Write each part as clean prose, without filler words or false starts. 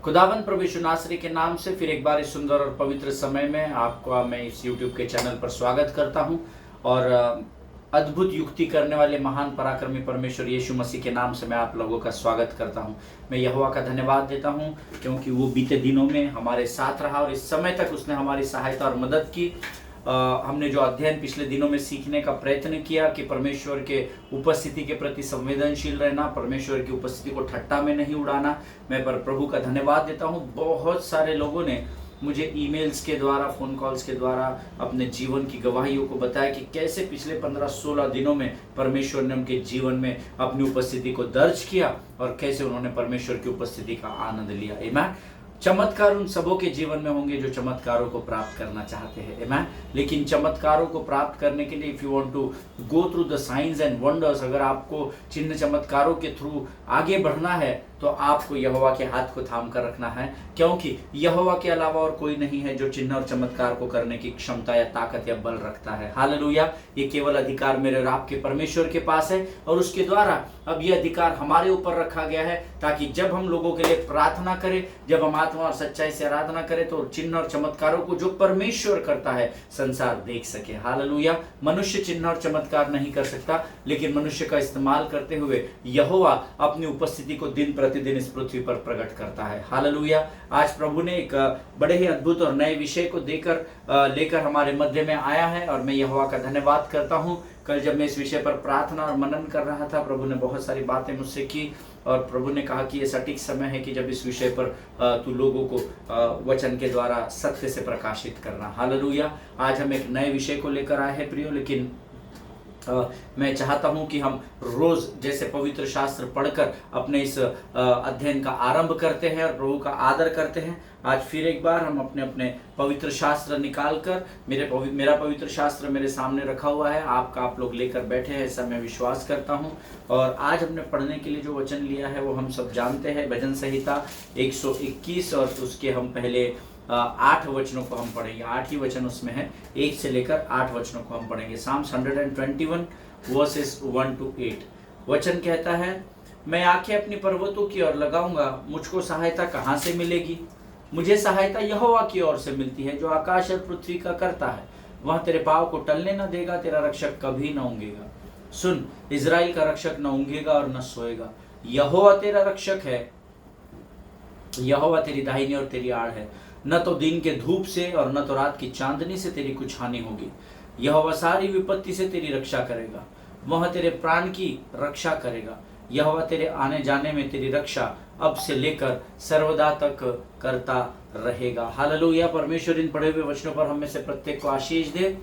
खुदावंद प्रभु यीशु नासरी के नाम से फिर एक बार इस सुंदर और पवित्र समय में आपको मैं इस YouTube के चैनल पर स्वागत करता हूं और अद्भुत युक्ति करने वाले महान पराक्रमी परमेश्वर यीशु मसीह के नाम से मैं आप लोगों का स्वागत करता हूं। मैं यहोवा का धन्यवाद देता हूं क्योंकि वो बीते दिनों में हमारे साथ रहा और इस समय तक उसने हमारी सहायता और मदद की। हमने जो अध्ययन पिछले दिनों में सीखने का प्रयत्न किया कि परमेश्वर के उपस्थिति के प्रति संवेदनशील रहना, परमेश्वर की उपस्थिति को ठट्टा में नहीं उड़ाना, मैं पर प्रभु का धन्यवाद देता हूँ। बहुत सारे लोगों ने मुझे ईमेल्स के द्वारा, फ़ोन कॉल्स के द्वारा अपने जीवन की गवाहियों को बताया कि कैसे पिछले 15-16 दिनों में परमेश्वर ने उनके जीवन में अपनी उपस्थिति को दर्ज किया और कैसे उन्होंने परमेश्वर की उपस्थिति का आनंद लिया। आमीन। चमत्कार उन सबों के जीवन में होंगे जो चमत्कारों को प्राप्त करना चाहते हैं। आमीन। लेकिन चमत्कारों को प्राप्त करने के लिए if you want to go through the science and wonders, अगर आपको चिन्ह चमत्कारों के थ्रू आगे बढ़ना है तो आपको यहोवा के हाथ को थाम कर रखना है, क्योंकि यहोवा के अलावा और कोई नहीं है जो चिन्ह और चमत्कार को करने की क्षमता या ताकत या बल रखता है। हालेलुया। ये केवल अधिकार मेरे और आपके परमेश्वर के पास है और उसके द्वारा अब ये अधिकार हमारे ऊपर रखा गया है ताकि जब हम लोगों के लिए प्रार्थना करें, जब हम आत्मा और सच्चाई से आराधना करें तो चिन्ह और चमत्कारों को जो परमेश्वर करता है संसार देख सके। हालेलुया। मनुष्य चिन्ह और चमत्कार नहीं कर सकता, लेकिन मनुष्य का इस्तेमाल करते हुए यहोवा अपनी उपस्थिति को दिन प्रतिदिन इस पृथ्वी पर प्रकट करता है। हालेलुया। आज प्रभु ने एक बड़े ही अद्भुत और नए विषय को लेकर हमारे मध्य में आया है और मैं यहोवा का धन्यवाद करता हूँ। कल जब मैं इस विषय पर प्रार्थना और मनन कर रहा था, प्रभु ने बहुत सारी बातें मुझसे की और प्रभु ने कहा कि ये सटीक समय है कि जब इस विषय पर तू लोगों को वचन के द्वारा सत्य से प्रकाशित करना। हालेलुया। आज हम एक नए विषय को लेकर आए हैं प्रियो, लेकिन मैं चाहता हूं कि हम रोज जैसे पवित्र शास्त्र पढ़कर अपने इस अध्ययन का आरंभ करते हैं और प्रभु का आदर करते हैं। आज फिर एक बार हम अपने अपने पवित्र शास्त्र निकाल कर, मेरा पवित्र शास्त्र मेरे सामने रखा हुआ है, आप लोग लेकर बैठे हैं, ऐसा मैं विश्वास करता हूं। और आज हमने पढ़ने के लिए जो वचन लिया है वो हम सब जानते हैं, भजन संहिता 121 और उसके हम पहले 8 वचनों को हम पढ़ेंगे। 8 ही वचन उसमें है, 1 से लेकर 8 वचनों को हम पढ़ेंगे। Psalms 121 वर्सेस 1 to 8 वचन कहता है, मैं आंखें अपनी पर्वतों की ओर लगाऊंगा, मुझको सहायता कहाँ से मिलेगी? मुझे सहायता यहोवा की ओर से मिलती है जो आकाश और पृथ्वी का करता है। वह तेरे पाँव को टलने न देगा, तेरा रक्षक कभी न ऊँघेगा। सुन, इजराइल का रक्षक न ऊँघेगा और न सोएगा। यहोवा तेरा रक्षक है, यहोवा तेरी दाहिनी और तेरी आड़ है। न तो दिन के धूप से और न तो रात की चांदनी से तेरी कुछ हानि होगी। यहोवा सारी विपत्ति से तेरी रक्षा करेगा, वह तेरे प्राण की रक्षा करेगा। यहोवा तेरे आने जाने में तेरी रक्षा अब से लेकर सर्वदा तक करता रहेगा। हालेलुया। परमेश्वर इन पढ़े हुए वचनों पर हम में से प्रत्येक को आशीष दे।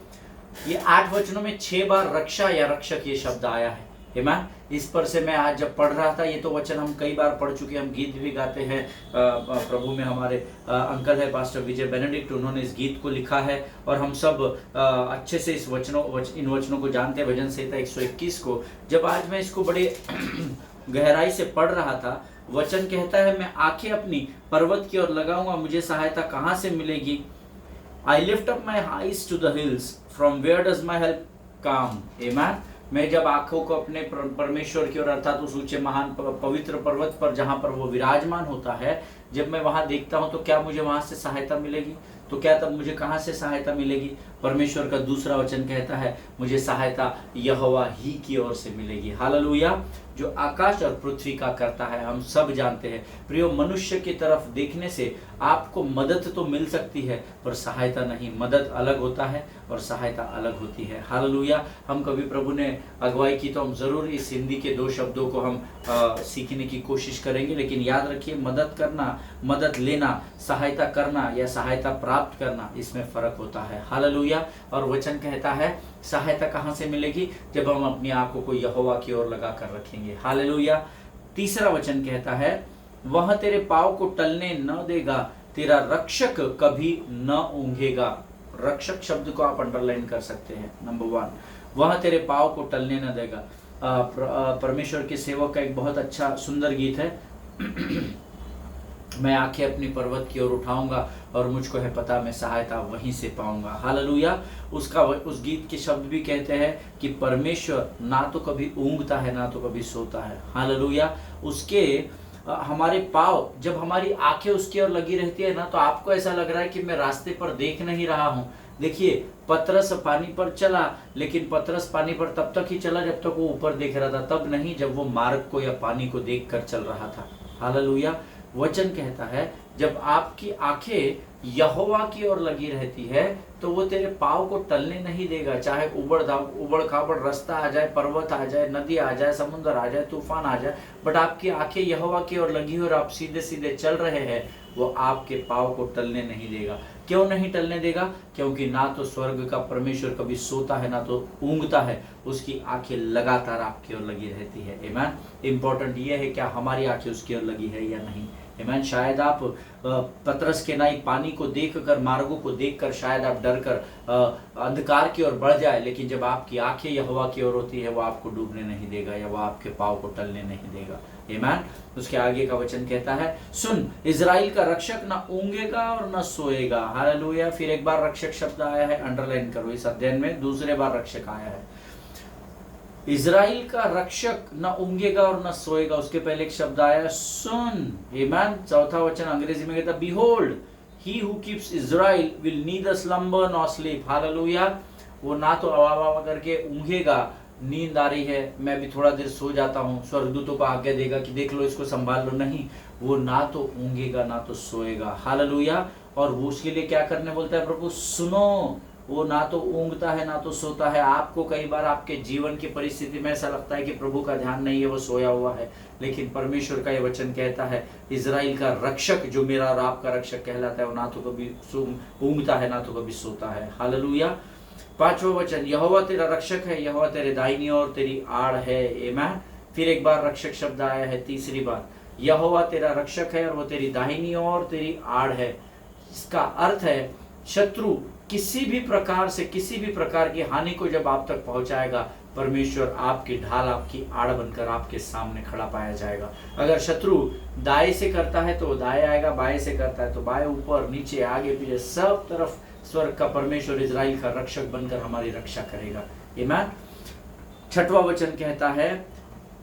ये 8 वचनों में 6 बार रक्षा या रक्षक ये शब्द आया है। आमीन। इस पर से मैं आज जब पढ़ रहा था, ये तो वचन हम कई बार पढ़ चुके हैं, हम गीत भी गाते हैं। प्रभु में हमारे अंकल है पास्टर विजय बेनेडिक्ट, उन्होंने इस गीत को लिखा है और हम सब अच्छे से इन वचनों को जानते हैं। भजन संहिता 121 को जब आज मैं इसको बड़े गहराई से पढ़ रहा था, वचन कहता है, मैं आंखें अपनी पर्वत की ओर लगाऊंगा, मुझे सहायता कहाँ से मिलेगी? I lift up my eyes to the hills, from where does my help come? आमीन। मैं जब आंखों को अपने परमेश्वर की ओर अर्थात उस ऊंचे महान पवित्र पर्वत पर जहां पर वो विराजमान होता है, जब मैं वहां देखता हूं तो क्या मुझे वहां से सहायता मिलेगी? तो क्या तब मुझे कहां से सहायता मिलेगी? परमेश्वर का दूसरा वचन कहता है, मुझे सहायता यहोवा ही की ओर से मिलेगी। हालेलुया। जो आकाश और पृथ्वी का करता है, हम सब जानते हैं प्रियो, मनुष्य की तरफ देखने से आपको मदद तो मिल सकती है पर सहायता नहीं। मदद अलग होता है और सहायता अलग होती है। हालेलुया। हम कभी प्रभु ने अगुवाई की तो हम जरूर इस हिंदी के 2 शब्दों को हम सीखने की कोशिश करेंगे, लेकिन याद रखिए, मदद करना, मदद लेना, सहायता करना या सहायता प्राप्त करना, इसमें फर्क होता है। हालेलुया। और वचन कहता है, सहायता कहाँ से मिलेगी? जब हम अपनी आंखों को यहोवा की ओर लगा कर रखेंगे। हालेलुया। तीसरा वचन कहता है, वह तेरे पाँव को टलने न देगा, तेरा रक्षक कभी न ऊँघेगा। रक्षक शब्द को आप अंडरलाइन कर सकते हैं। नंबर 1, वह तेरे पाँव को टलने न देगा। परमेश्वर के सेवक का एक बहुत अच्छा सुंदर गीत है, मैं आंखें अपनी पर्वत की ओर उठाऊंगा और मुझको है पता मैं सहायता वहीं से पाऊंगा। हालेलुया। उस गीत के शब्द भी कहते हैं कि परमेश्वर ना तो कभी ऊँघता है ना तो कभी सोता है। हालेलुया। उसके हमारे पाँव, जब हमारी आंखें उसकी ओर लगी रहती है ना, तो आपको ऐसा लग रहा है कि मैं रास्ते पर देख नहीं रहा हूँ। देखिए, पतरस पानी पर चला, लेकिन पतरस पानी पर तब तक ही चला जब तक वो ऊपर देख रहा था, तब नहीं जब वो मार्ग को या पानी को देख कर चल रहा था। हालेलुया। वचन कहता है जब आपकी आंखें यहोवा की ओर लगी रहती है तो वो तेरे पाँव को टलने नहीं देगा। चाहे उबड़ खाबड़ रास्ता आ जाए, पर्वत आ जाए, नदी आ जाए, समुद्र आ जाए, तूफान आ जाए, बट आपकी आंखें यहोवा की ओर लगी हो और आप सीधे सीधे चल रहे हैं, वो आपके पाँव को टलने नहीं देगा। क्यों नहीं टलने देगा? क्योंकि ना तो स्वर्ग का परमेश्वर कभी सोता है ना तो ऊँगता है, उसकी आंखें लगातार आपकी ओर लगी रहती है। आमीन। इंपॉर्टेंट ये है क्या हमारी आंखें उसकी ओर लगी है या नहीं। आमीन। शायद आप पतरस के नाई पानी को देखकर, मार्गों को देखकर शायद आप डर कर अंधकार की ओर बढ़ जाए, लेकिन जब आपकी आंखें यहोवा की ओर होती है वो आपको डूबने नहीं देगा या वो आपके पाँव को टलने नहीं देगा। आमीन। उसके आगे का वचन कहता है, सुन, इजराइल का रक्षक न ऊँगेगा और न सोएगा। हालेलुया। फिर एक बार रक्षक शब्द आया है, अंडरलाइन करो इस अध्ययन में, दूसरे बार रक्षक आया है। इजराइल का रक्षक न ऊँगेगा और न सोएगा, उसके पहले एक शब्द आया सुन। आमीन। चौथा वचन अंग्रेजी में कहता, behold he who keeps Israel will neither slumber nor sleep. Hallelujah. वो ना तो आवा करके ऊँघेगा, नींद आ रही है, मैं भी थोड़ा देर सो जाता हूँ, स्वर्गदूतों को आज्ञा देगा कि देख लो इसको संभाल लो, नहीं, वो ना तो ऊँघेगा ना तो सोएगा। हालेलुया। और वो उसके लिए क्या करने बोलता है प्रभु? सुनो, वो ना तो ऊँगता है ना तो सोता है। आपको कई बार आपके जीवन की परिस्थिति में ऐसा लगता है कि प्रभु का ध्यान नहीं है, वो सोया हुआ है, लेकिन परमेश्वर का ये वचन कहता है इजराइल का रक्षक जो मेरा और आपका रक्षक कहलाता है वो ना तो कभी ऊँगता है ना तो कभी सोता है। हालेलुया। पांचवा वचन, यहोवा तेरा रक्षक है, यहोवा तेरे दाहिनी ओर तेरी आड़ है। आमीन। फिर एक बार रक्षक शब्द आया है, तीसरी बार, यहोवा तेरा रक्षक है और वो तेरी दाहिनी ओर तेरी आड़ है। इसका अर्थ है शत्रु किसी भी प्रकार से, किसी भी प्रकार की हानि को जब आप तक पहुंचाएगा, परमेश्वर आपकी ढाल, आपकी आड़ बनकर आपके सामने खड़ा पाया जाएगा। अगर शत्रु दाएं से करता है तो दाएं आएगा, बाएं से करता है तो बाएं, ऊपर नीचे आगे पीछे सब तरफ स्वर्ग का परमेश्वर इजराइल का रक्षक बनकर हमारी रक्षा करेगा। आमीन। छठवां वचन कहता है,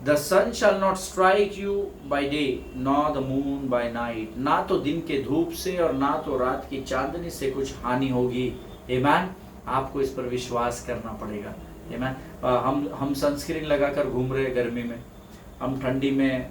the sun shall not strike you by day nor the moon by night. ना तो दिन के धूप से और ना तो रात की चांदनी से कुछ हानि होगी। आमीन। आपको इस पर विश्वास करना पड़ेगा। आमीन। हम सनस्क्रीन लगाकर घूम रहे गर्मी में, हम ठंडी में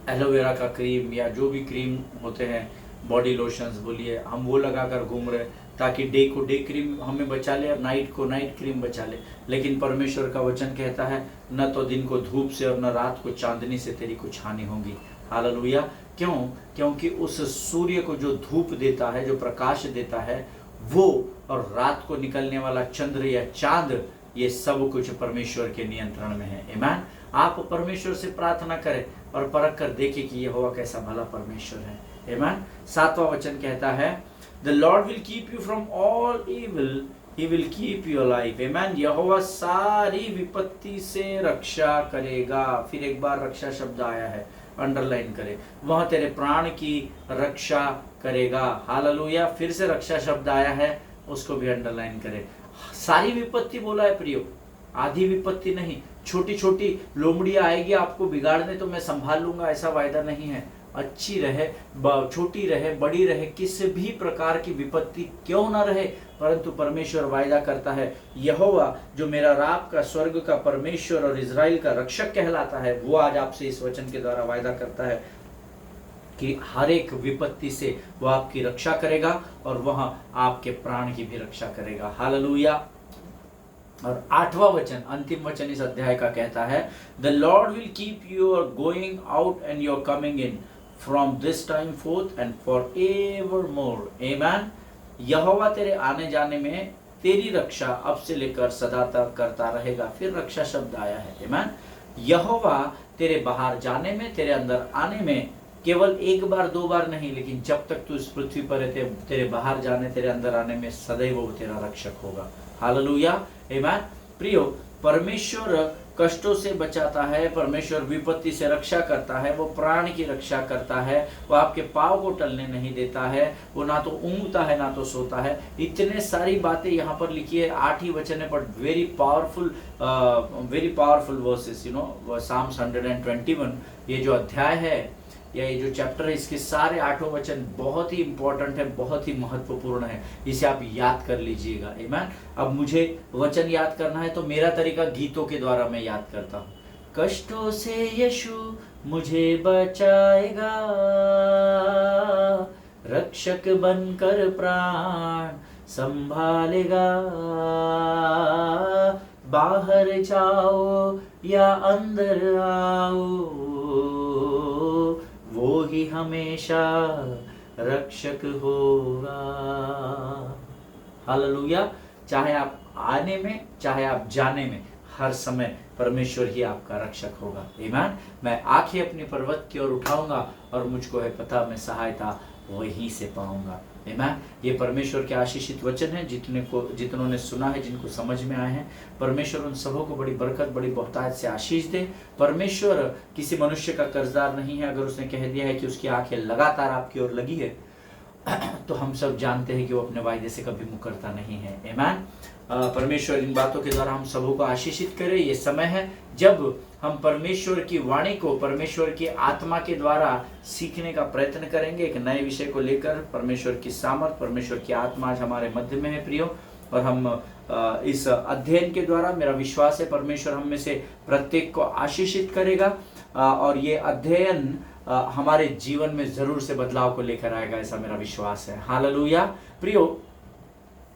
एलोवेरा का क्रीम या जो भी क्रीम होते हैं, बॉडी लोशंस बोलिए, हम वो लगाकर घूम रहे ताकि डे को डे क्रीम हमें बचा ले और नाइट को नाइट क्रीम बचा ले। लेकिन परमेश्वर का वचन कहता है न तो दिन को धूप से और न रात को चांदनी से तेरी कुछ हानि होगी। हालेलुया। क्यों? क्योंकि उस सूर्य को जो धूप देता है, जो प्रकाश देता है, वो और रात को निकलने वाला चंद्र या चांद, ये सब कुछ परमेश्वर के नियंत्रण में है। आमीन। आप परमेश्वर से प्रार्थना करें और परख कर देखें कि यहोवा कैसा भला परमेश्वर है। आमीन। सातवां वचन कहता है, The Lord will keep you from all evil, He will keep you alive. Amen. यहोवा सारी विपत्ति से रक्षा करेगा। फिर एक बार रक्षा शब्द आया है, अंडरलाइन करें, वह तेरे प्राण की रक्षा करेगा। हालेलुया। फिर से रक्षा शब्द आया है, उसको भी अंडरलाइन करें। सारी विपत्ति बोला है प्रियो, आधी विपत्ति नहीं। छोटी छोटी लोमड़ियां आएगी आपको बिगाड़ने तो मैं संभाल लूंगा, ऐसा वायदा नहीं है। अच्छी रहे, छोटी रहे, बड़ी रहे, किसी भी प्रकार की विपत्ति क्यों ना रहे, परंतु परमेश्वर वायदा करता है, यहोवा जो मेरा राप का, स्वर्ग का परमेश्वर और इजराइल का रक्षक कहलाता है, वो आज आपसे इस वचन के द्वारा वायदा करता है कि हर एक विपत्ति से वो आपकी रक्षा करेगा और वह आपके प्राण की भी रक्षा करेगा। हालेलुया। और आठवां वचन, अंतिम वचन इस अध्याय का कहता है, the Lord will keep your going out and your coming in from this time fourth and for ever more. आमीन। यहोवा तेरे आने जाने में तेरी रक्षा अब से लेकर सदा तक करता रहेगा। फिर रक्षा शब्द आया है। आमीन। यहोवा तेरे बाहर जाने में, तेरे अंदर आने में, केवल एक बार दो बार नहीं, लेकिन जब तक तू इस पृथ्वी पर है, तेरे बाहर जाने, तेरे अंदर आने में सदैव वो तेरा रक्षक होगा। हालेलुया। आमीन। प्रियो, परमेश्वर कष्टों से बचाता है, परमेश्वर विपत्ति से रक्षा करता है, वो प्राण की रक्षा करता है, वो आपके पाँव को टलने नहीं देता है, वो ना तो ऊँघता है ना तो सोता है। इतने सारी बातें यहाँ पर लिखी है, 8 ही वचन है, but very powerful verses, psalms 121, ये जो अध्याय है या ये जो चैप्टर है, इसके सारे 8 वचन बहुत ही इंपॉर्टेंट है, बहुत ही महत्वपूर्ण है। इसे आप याद कर लीजिएगा। आमीन। अब मुझे वचन याद करना है तो मेरा तरीका गीतों के द्वारा मैं याद करता हूँ। कष्टों से यीशु मुझे बचाएगा, रक्षक बनकर प्राण संभालेगा। बाहर जाओ या अंदर आओ, वो ही हमेशा रक्षक होगा। हालेलुया। चाहे आप आने में चाहे आप जाने में, हर समय परमेश्वर ही आपका रक्षक होगा। आमीन। मैं आंखें अपनी पर्वत की ओर उठाऊंगा और मुझको है पता मैं सहायता वहीं से पाऊंगा। आमीन। ये परमेश्वर के आशीषित वचन है। जितनों ने सुना है, जिनको समझ में आए हैं, परमेश्वर उन सबों को बड़ी बरकत, बड़ी बहुतायत से आशीष दे। परमेश्वर किसी मनुष्य का कर्जदार नहीं है। अगर उसने कह दिया है कि उसकी आंखें लगातार आपकी ओर लगी है, तो हम सब जानते हैं कि वो अपने वायदे से कभी मुकरता नहीं है। आमीन। परमेश्वर इन बातों के द्वारा हम सबों को आशीषित करे। ये समय है जब हम परमेश्वर की वाणी को परमेश्वर की आत्मा के द्वारा सीखने का प्रयत्न करेंगे, एक नए विषय को लेकर। परमेश्वर की सामर्थ, परमेश्वर की आत्मा आज हमारे मध्य में है प्रियो, और हम इस अध्ययन के द्वारा, मेरा विश्वास है, परमेश्वर हम में से प्रत्येक को आशीषित करेगा, और ये अध्ययन हमारे जीवन में जरूर से बदलाव को लेकर आएगा, ऐसा मेरा विश्वास है। हालेलुया। प्रियो,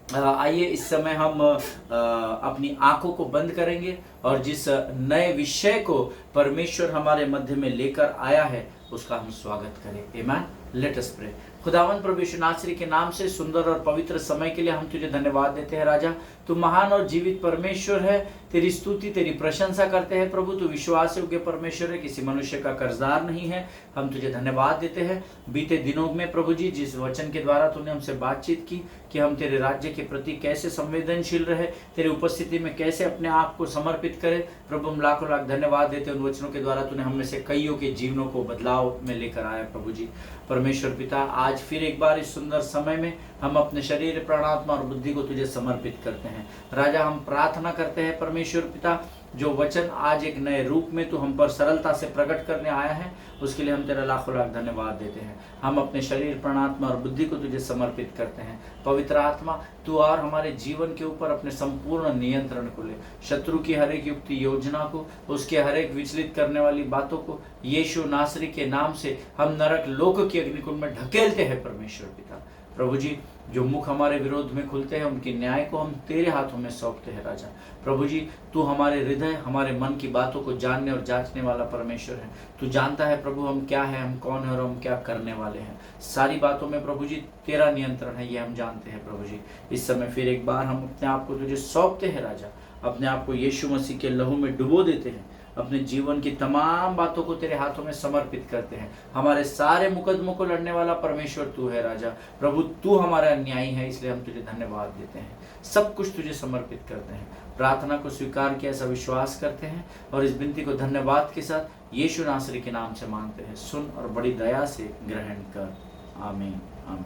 आइए इस समय हम अपनी आंखों को बंद करेंगे और जिस नए विषय को परमेश्वर हमारे मध्य में लेकर आया है उसका हम स्वागत करें। आमीन। Let us pray. खुदावंद प्रभु यीशु नासरी के नाम से सुंदर और पवित्र समय के लिए हम तुझे धन्यवाद देते हैं। राजा, तू महान और जीवित परमेश्वर है। तेरी स्तुति, तेरी प्रशंसा करते हैं प्रभु। तू विश्वास योग्य परमेश्वर है, किसी मनुष्य का कर्जदार नहीं है। हम तुझे धन्यवाद देते हैं। बीते दिनों में प्रभु जी, जिस वचन के द्वारा तूने हमसे बातचीत की कि हम तेरे राज्य के प्रति कैसे संवेदनशील रहे, तेरी उपस्थिति में कैसे अपने आप को समर्पित करें, प्रभु हम लाखों लाख धन्यवाद देते हैं। उन वचनों के द्वारा तूने हम में से कईयों के जीवनों को बदलाव में लेकर आया प्रभु जी। परमेश्वर पिता, आज फिर एक बार इस सुंदर समय में हम अपने शरीर, प्राणात्मा और बुद्धि को तुझे समर्पित करते हैं। राजा, हम प्रार्थना करते हैं परमेश्वर पिता, जो वचन आज एक नए रूप में तू हम पर सरलता से प्रकट करने आया है, उसके लिए हम तेरा लाखों लाख धन्यवाद देते हैं। हम अपने शरीर, प्राणात्मा और बुद्धि को तुझे समर्पित करते हैं। पवित्र आत्मा, तू और हमारे जीवन के ऊपर अपने संपूर्ण नियंत्रण को ले। शत्रु की हर एक युक्ति योजना को, उसके हर एक विचलित करने वाली बातों को यीशु नासरी के नाम से हम नरक लोक की अग्निकुंड में ढकेलते हैं परमेश्वर पिता। प्रभु जी, जो मुख हमारे विरोध में खुलते हैं, उनके न्याय को हम तेरे हाथों में सौंपते हैं। राजा प्रभु जी, तू हमारे हृदय, हमारे मन की बातों को जानने और जांचने वाला परमेश्वर है। तू जानता है प्रभु हम क्या है, हम कौन है और हम क्या करने वाले हैं। सारी बातों में प्रभु जी तेरा नियंत्रण है, ये हम जानते हैं प्रभु जी। इस समय फिर एक बार हम अपने आप को तुझे सौंपते हैं राजा, अपने आप को यीशु मसीह के लहू में डुबो देते हैं, अपने जीवन की तमाम बातों को तेरे हाथों में समर्पित करते हैं। हमारे सारे मुकदमों को लड़ने वाला परमेश्वर तू है राजा। प्रभु, तू हमारा न्यायी है, इसलिए हम तुझे धन्यवाद देते हैं। सब कुछ तुझे समर्पित करते हैं। प्रार्थना को स्वीकार किया, ऐसा विश्वास करते हैं और इस विनती को धन्यवाद के साथ यीशु नासरी के नाम से मांगते हैं। सुन और बड़ी दया से ग्रहण कर। आमीन, आमीन।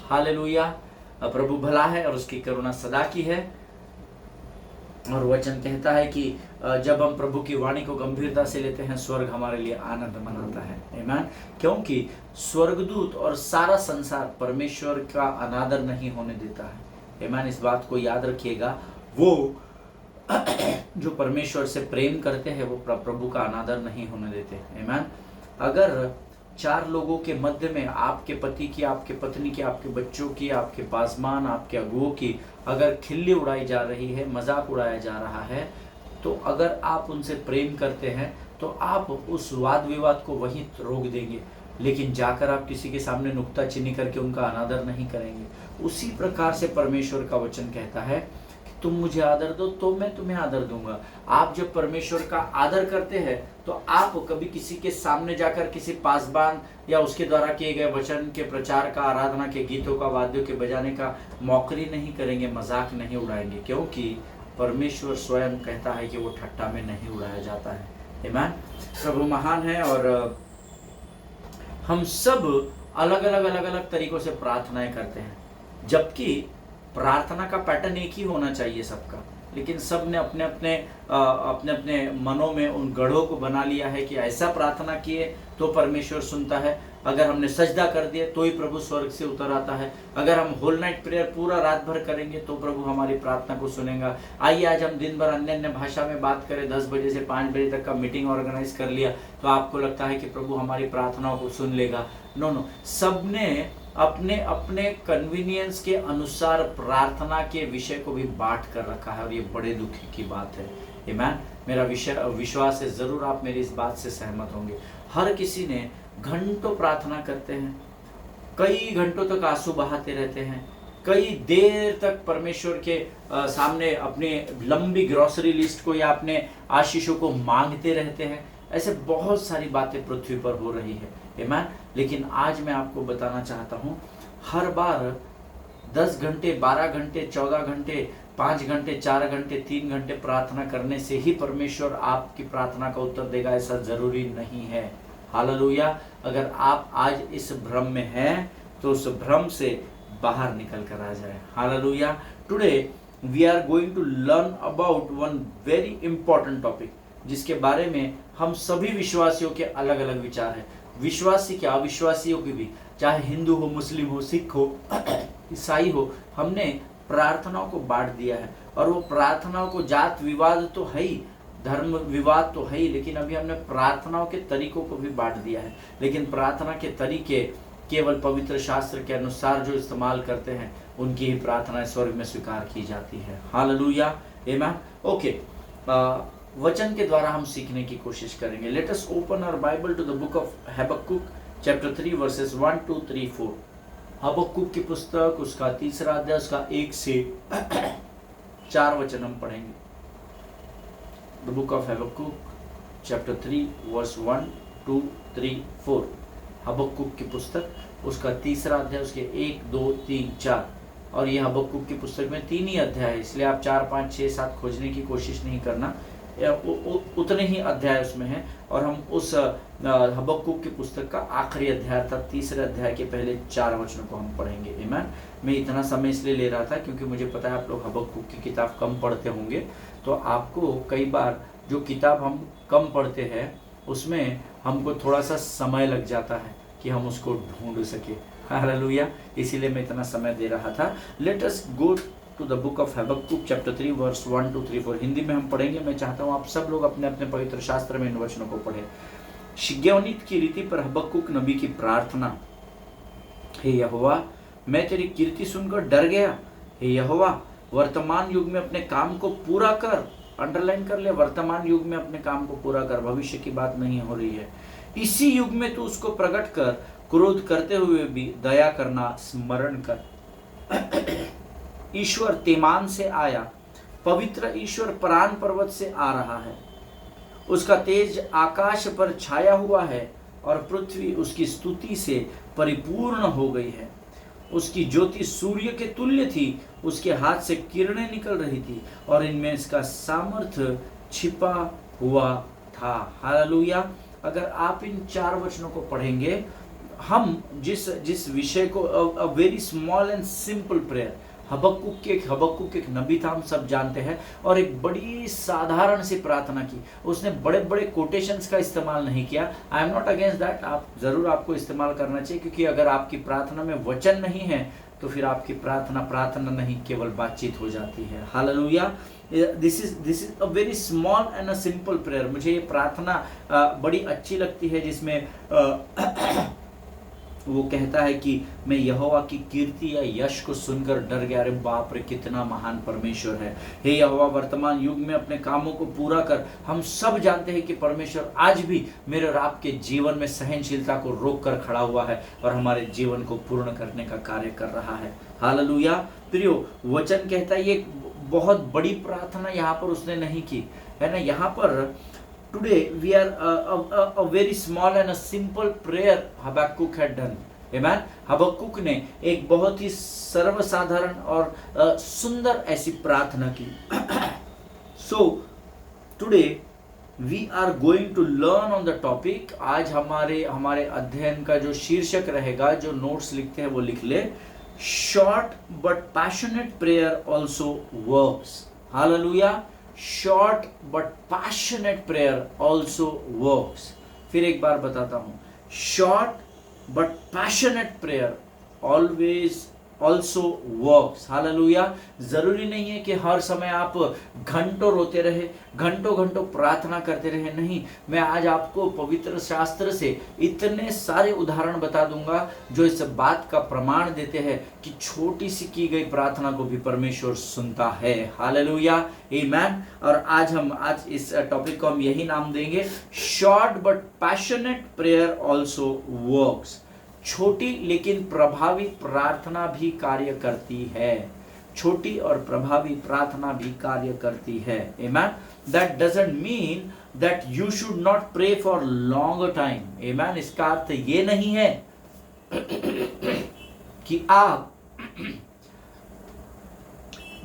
हालेलुया। प्रभु भला है और उसकी करुणा सदा की है। और वचन कहता है कि जब हम प्रभु की वाणी को गंभीरता से लेते हैं, स्वर्ग हमारे लिए आनंद मनाता है। आमीन। क्योंकि स्वर्गदूत और सारा संसार परमेश्वर का अनादर नहीं होने देता है। आमीन। इस बात को याद रखिएगा, वो जो परमेश्वर से प्रेम करते हैं वो प्रभु का अनादर नहीं होने देते। आमीन। अगर 4 लोगों के मध्य में आपके पति की, आपके पत्नी की, आपके बच्चों की, आपके पासमान, आपके अगुओं की अगर खिल्ली उड़ाई जा रही है, मजाक उड़ाया जा रहा है, तो अगर आप उनसे प्रेम करते हैं तो आप उस वाद विवाद को वहीं रोक देंगे, लेकिन जाकर आप किसी के सामने नुक्ताचीनी करके उनका अनादर नहीं करेंगे। उसी प्रकार से परमेश्वर का वचन कहता है कि तुम मुझे आदर दो तो मैं तुम्हें आदर दूंगा। आप जब परमेश्वर का आदर करते हैं तो आप कभी किसी के सामने जाकर किसी पासबान या उसके द्वारा किए गए वचन के प्रचार का, आराधना के गीतों का, वाद्यों के बजाने का मौकरी नहीं करेंगे, मजाक नहीं उड़ाएंगे, क्योंकि परमेश्वर स्वयं कहता है कि वो ठट्टा में नहीं उड़ाया जाता है। आमीन। प्रभु महान है और हम सब अलग अलग तरीकों से प्रार्थनाएं करते हैं, जबकि प्रार्थना का पैटर्न एक ही होना चाहिए सबका, लेकिन सब ने अपने अपने मनों में उन गढ़ों को बना लिया है कि ऐसा प्रार्थना किए तो परमेश्वर सुनता है, अगर हमने सजदा कर दिए तो ही प्रभु स्वर्ग से उतर आता है, अगर हम होल नाइट प्रेयर पूरा रात भर करेंगे तो प्रभु हमारी प्रार्थना को सुनेगा। आइए आज हम दिन भर अन्य अन्य भाषा में बात करें, 10 बजे से 5 बजे तक का मीटिंग ऑर्गेनाइज कर लिया तो आपको लगता है कि प्रभु हमारी प्रार्थनाओं को सुन लेगा। नो, सबने अपने अपने कन्वीनियंस के अनुसार प्रार्थना के विषय को भी बांट कर रखा है और ये बड़े दुखी की बात है। आमीन। मेरा विश्वास है जरूर आप मेरी इस बात से सहमत होंगे। हर किसी ने घंटों प्रार्थना करते हैं, कई घंटों तक आंसू बहाते रहते हैं, कई देर तक परमेश्वर के सामने अपनी लंबी ग्रोसरी लिस्ट को या अपने आशीषों को मांगते रहते हैं। ऐसे बहुत सारी बातें पृथ्वी पर हो रही है। आमीन। लेकिन आज मैं आपको बताना चाहता हूँ, हर बार 10 घंटे 12 घंटे 14 घंटे 5 घंटे 4 घंटे 3 घंटे प्रार्थना करने से ही परमेश्वर आपकी प्रार्थना का उत्तर देगा, ऐसा जरूरी नहीं है। हालेलुया। अगर आप आज इस भ्रम में हैं तो उस भ्रम से बाहर निकल कर आ जाए। Hallelujah. Today we are going to learn about one very important topic, जिसके बारे में हम सभी विश्वासियों के अलग अलग विचार हैं। विश्वासी क्या, अविश्वासियों की भी, चाहे हिंदू हो, मुस्लिम हो, सिख हो, ईसाई हो, हमने प्रार्थनाओं को बांट दिया है। और वो प्रार्थनाओं को जात विवाद तो है ही, धर्म विवाद तो है ही, लेकिन अभी हमने प्रार्थनाओं के तरीकों को भी बांट दिया है। लेकिन प्रार्थना के तरीके केवल पवित्र शास्त्र के अनुसार जो इस्तेमाल करते हैं उनकी ही प्रार्थनाएं स्वर्ग में स्वीकार की जाती है। हालेलुया। आमीन। ओके, वचन के द्वारा हम सीखने की कोशिश करेंगे। Let us open our Bible to the book of Habakkuk chapter 3 verses 1 2 3 4। Habakkuk की पुस्तक, उसका 3रा अध्याय, उसका 1 से 4 वचन हम पढ़ेंगे। The book of Habakkuk chapter 3 verse 1 2 3 4। Habakkuk की पुस्तक, उसका 3रा अध्याय, उसके 1 2 3 4। और ये हबक्कुक की पुस्तक में 3 ही अध्याय है, इसलिए आप 4 5 6 7 खोजने की कोशिश नहीं करना, उतने ही अध्याय उसमें हैं। और हम उस हबक्कुक की पुस्तक का आखिरी अध्याय अर्थात 3रे अध्याय के पहले 4 वचनों को हम पढ़ेंगे। आमीन। मैं इतना समय इसलिए ले रहा था क्योंकि मुझे पता है आप लोग हबक्कुक की किताब कम पढ़ते होंगे, तो आपको कई बार जो किताब हम कम पढ़ते हैं उसमें हमको थोड़ा सा समय लग जाता है कि हम उसको ढूंढ सके। हालेलुया। इसीलिए मैं इतना समय दे रहा था। Let us go to the book of Habakkuk chapter 3 verse 1 2 3 4। Hindi में हम पढ़ेंगे। मैं चाहता हूँ आप सब लोग अपने अपने पवित्र शास्त्र में इन वचनों को पढ़ें। शिग्योनित की रीति पर हबक्कुक नबी की प्रार्थना। हे यहोवा, मैं तेरी कीर्ति सुनकर डर गया। हे यहोवा, वर्तमान युग में अपने काम को पूरा कर। अंडरलाइन कर ले, वर्तमान युग में अपने काम को पूरा कर, भविष्य की बात नहीं हो रही है। इसी युग में तू उसको प्रकट कर, क्रोध करते हुए भी दया करना स्मरण कर। ईश्वर तेमान से आया, पवित्र ईश्वर परान पर्वत से आ रहा है। उसका तेज आकाश पर छाया हुआ है और पृथ्वी उसकी स्तुति से परिपूर्ण हो गई है। उसकी ज्योति सूर्य के तुल्य थी, उसके हाथ से किरणें निकल रही थी और इनमें इसका सामर्थ्य छिपा हुआ था। हालेलुया। अगर आप इन 4 वचनों को पढ़ेंगे, हम जिस विषय को, a very small and simple prayer, Habakkuk एक नबी था, हम सब जानते हैं, और एक बड़ी साधारण सी प्रार्थना की। उसने बड़े बड़े कोटेशंस का इस्तेमाल नहीं किया। I am not against that, आप जरूर आपको इस्तेमाल करना चाहिए, क्योंकि अगर आपकी प्रार्थना में वचन नहीं है तो फिर आपकी प्रार्थना नहीं, केवल बातचीत हो जाती है। Hallelujah. This is a very small and a simple prayer. मुझे ये प्रार्थना बड़ी अच्छी लगती है, जिसमें वो कहता है कि मैं यहोवा की कीर्ति या यश को सुनकर डर गया। अरे बाप रे, कितना महान परमेश्वर है। हे यहोवा, वर्तमान युग में अपने कामों को पूरा कर। हम सब जानते हैं कि परमेश्वर आज भी मेरे और आपके जीवन में सहनशीलता को रोक कर खड़ा हुआ है और हमारे जीवन को पूर्ण करने का कार्य कर रहा है। हालेलुया। प्रियो, वचन कहता है ये बहुत बड़ी प्रार्थना यहाँ पर उसने नहीं की है ना। यहाँ पर today we are a very small and a simple prayer Habakkuk had done. Amen. हबक्कुक ने एक बहुत ही सर्वसाधारण और सुंदर ऐसी प्रार्थना की। So today we are going to learn on the topic. आज हमारे अध्ययन का जो शीर्षक रहेगा, जो नोट्स लिखते हैं वो लिख ले, short but passionate prayer also works. Hallelujah. Short but passionate prayer also works. फिर एक बार बताता हूं, short but passionate prayer always also works. Hallelujah. जरूरी नहीं है कि हर समय आप घंटों रोते रहे, घंटों घंटों प्रार्थना करते रहे। नहीं, मैं आज आपको पवित्र शास्त्र से इतने सारे उदाहरण बता दूंगा जो इस बात का प्रमाण देते हैं कि छोटी सी की गई प्रार्थना को भी परमेश्वर सुनता है। हालेलुया, आमीन। और आज इस टॉपिक को हम यही नाम देंगे, short but passionate prayer also works. छोटी लेकिन प्रभावी प्रार्थना भी कार्य करती है। छोटी और प्रभावी प्रार्थना भी कार्य करती है। Amen. That doesn't mean that you should not pray for long time. Amen. इसका अर्थ ये नहीं है कि आप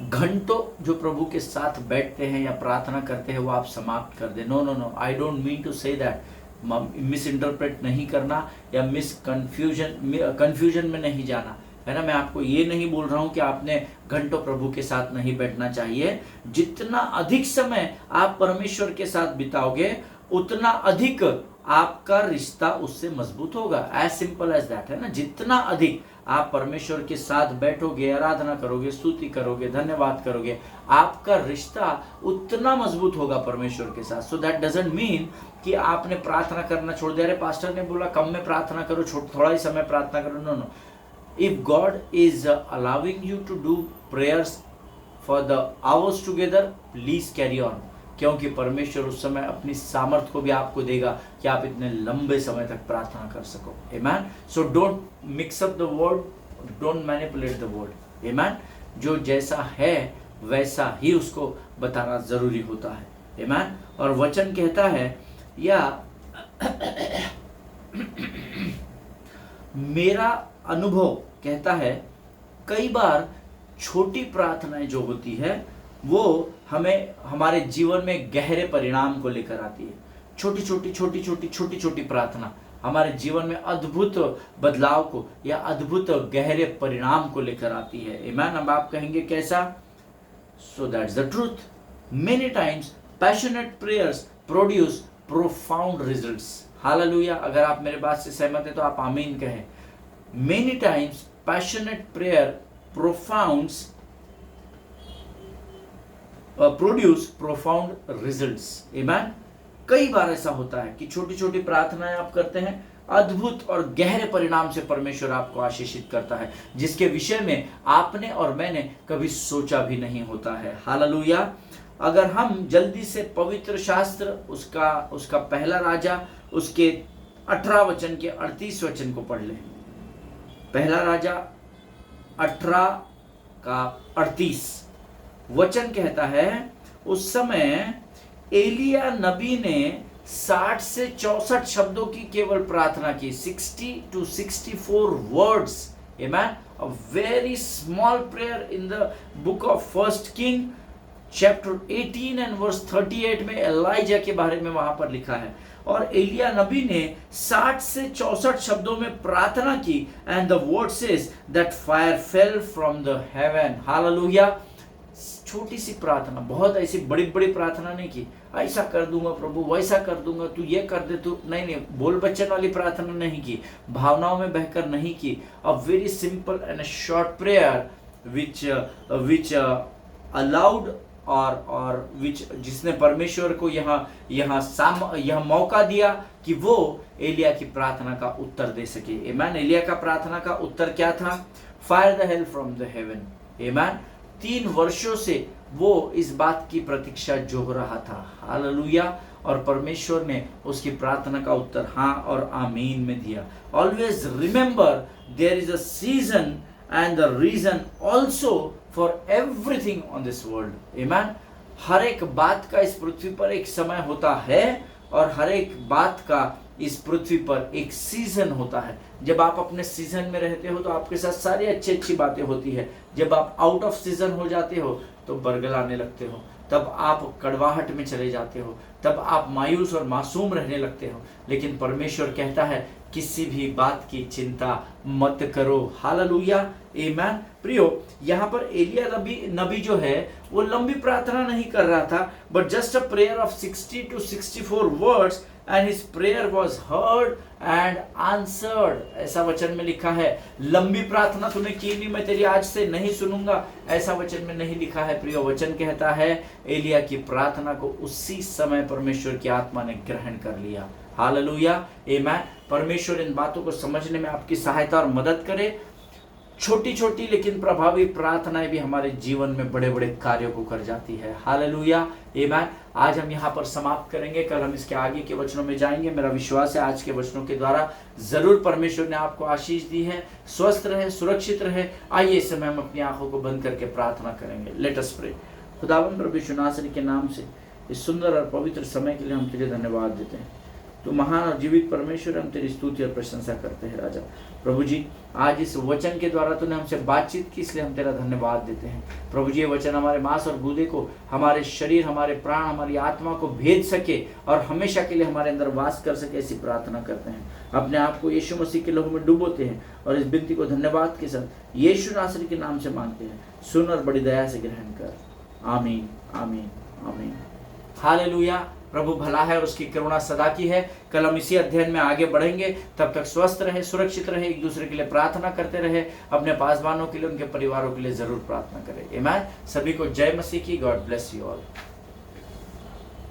घंटों जो प्रभु के साथ बैठते हैं या प्रार्थना करते हैं वो आप समाप्त कर दें। No no no, I don't mean to say that. Misinterpret नहीं करना या कंफ्यूजन में नहीं जाना, है ना। मैं आपको ये नहीं बोल रहा हूं कि आपने घंटों प्रभु के साथ नहीं बैठना चाहिए। जितना अधिक समय आप परमेश्वर के साथ बिताओगे उतना अधिक आपका रिश्ता उससे मजबूत होगा। एज सिंपल एज दैट, है ना। जितना अधिक आप परमेश्वर के साथ बैठोगे, आराधना करोगे, स्तुति करोगे, धन्यवाद करोगे, आपका रिश्ता उतना मजबूत होगा परमेश्वर के साथ। सो दैट डजंट मीन कि आपने प्रार्थना करना छोड़ दिया। अरे पास्टर ने बोला कम में प्रार्थना करो, थोड़ा ही समय प्रार्थना करो। No no, if God is allowing you to do prayers for the hours together, please carry on. क्योंकि परमेश्वर उस समय अपनी सामर्थ को भी आपको देगा कि आप इतने लंबे समय तक प्रार्थना कर सको। Amen. So don't mix up the word, don't manipulate the word. Amen. जो जैसा है वैसा ही उसको बताना जरूरी होता है। आमेन। और वचन कहता है, या मेरा अनुभव कहता है, कई बार छोटी प्रार्थनाएं जो होती है वो हमें हमारे जीवन में गहरे परिणाम को लेकर आती है। छोटी छोटी प्रार्थना हमारे जीवन में अद्भुत बदलाव को या अद्भुत गहरे परिणाम को लेकर आती है। आमीन। अब आप कहेंगे कैसा? So that's the truth. Many times passionate prayers produce profound results. Hallelujah. अगर आप मेरे बात से सहमत हैं तो आप आमीन कहें। Many times passionate prayer produce profound results. आमीन। कई बार ऐसा होता है कि छोटी छोटी प्रार्थनाएं आप करते हैं, अद्भुत और गहरे परिणाम से परमेश्वर आपको आशीषित करता है, जिसके विषय में आपने और मैंने कभी सोचा भी नहीं होता है। हालेलुया। अगर हम जल्दी से पवित्र शास्त्र उसका पहला राजा उसके 18 वचन के 38 वचन को पढ़ लें। पहला राजा 18 का 38 वचन कहता है, उस समय एलिया नबी ने 60 से 64 शब्दों की केवल प्रार्थना की। 60 to 64 words। Amen। A very small prayer in the book of First King chapter 18 and verse 38 में एलाइजा के बारे में वहां पर लिखा है। और एलिया नबी ने 60 से 64 शब्दों में प्रार्थना की। And the word says that fire fell from the haven. Hallelujah. छोटी सी प्रार्थना, बहुत ऐसी बड़ी बड़ी प्रार्थना नहीं की, ऐसा कर दूंगा प्रभु, वैसा कर दूंगा, तू ये कर दे, तू नहीं, बोल बच्चन वाली प्रार्थना नहीं की, भावनाओं में बहकर नहीं की। A very simple and short prayer which allowed और विच जिसने परमेश्वर को यह मौका दिया कि वो एलिया की प्रार्थना का उत्तर दे सके। आमीन। एलिया का प्रार्थना का उत्तर क्या था? Fire the hell from the haven. आमीन। 3 वर्षों से वो इस बात की प्रतीक्षा जो रहा था। हालेलुया। और परमेश्वर ने उसकी प्रार्थना का उत्तर हाँ और आमीन में दिया। Always remember there is a season and the reason also for everything on this world. आमीन। हर एक बात का इस पृथ्वी पर एक समय होता है और हर एक बात का इस पृथ्वी पर एक सीजन होता है। जब आप अपने सीजन में रहते हो तो आपके साथ सारी अच्छी अच्छी बातें होती है। जब आप आउट ऑफ सीजन हो जाते हो तो बरगलाने लगते हो। तब आप कड़वाहट में चले जाते हो, तब आप मायूस और मासूम रहने लगते हो। लेकिन परमेश्वर कहता है किसी भी बात की चिंता मत करो। हालेलुया, आमीन। प्रियो, यहाँ पर एलिया नबी जो है वो लंबी प्रार्थना नहीं कर रहा था, but just a prayer of 60 to 64 words and his prayer was heard and answered. ऐसा वचन में लिखा है। लंबी प्रार्थना तूने की नहीं, मैं तेरी आज से नहीं सुनूंगा, ऐसा वचन में नहीं लिखा है। प्रियो, वचन कहता है एलिया की प्रार्थना को उसी समय परमेश्वर की आत्मा ने ग्रहण कर लिया। हालेलुया, आमीन। परमेश्वर इन बातों को समझने में आपकी सहायता और मदद करे। छोटी छोटी लेकिन प्रभावी प्रार्थनाएं भी हमारे जीवन में बड़े बड़े कार्यों को कर जाती है। हालेलुया, आमीन। आज हम यहाँ पर समाप्त करेंगे, कल हम इसके आगे के वचनों में जाएंगे। मेरा विश्वास है आज के वचनों के द्वारा जरूर परमेश्वर ने आपको आशीष दी है। स्वस्थ रहे, सुरक्षित रहे। आइए इस समय हम अपनी आंखों को बंद करके प्रार्थना करेंगे। Let us pray. खुदावंद प्रभु यीशु नासरी के नाम से इस सुंदर और पवित्र समय के लिए हम तुझे धन्यवाद देते हैं। तू महान और जीवित परमेश्वर, हम तेरी स्तुति और प्रशंसा करते हैं। राजा प्रभु जी, आज इस वचन के द्वारा तूने हमसे बातचीत की, इसलिए हम तेरा धन्यवाद देते हैं। प्रभु जी, ये वचन हमारे मांस और गूदे को, हमारे शरीर, हमारे प्राण, हमारी आत्मा को भेद सके और हमेशा के लिए हमारे अंदर वास कर सके, ऐसी प्रार्थना करते हैं। अपने आप को यीशु मसीह के लहू में डुबोते हैं और इस विनती को धन्यवाद के साथ यीशु नासरी के नाम से मांगते हैं। सुन और बड़ी दया से ग्रहण कर। आमीन, आमीन, आमीन। हालेलुया। प्रभु भला है और उसकी करुणा सदा की है। कल हम इसी अध्ययन में आगे बढ़ेंगे। तब तक स्वस्थ रहे, सुरक्षित रहे, एक दूसरे के लिए प्रार्थना करते रहे। अपने पासवानों के लिए, उनके परिवारों के लिए जरूर प्रार्थना करें। आमीन। सभी को जय मसीह की। God bless you all.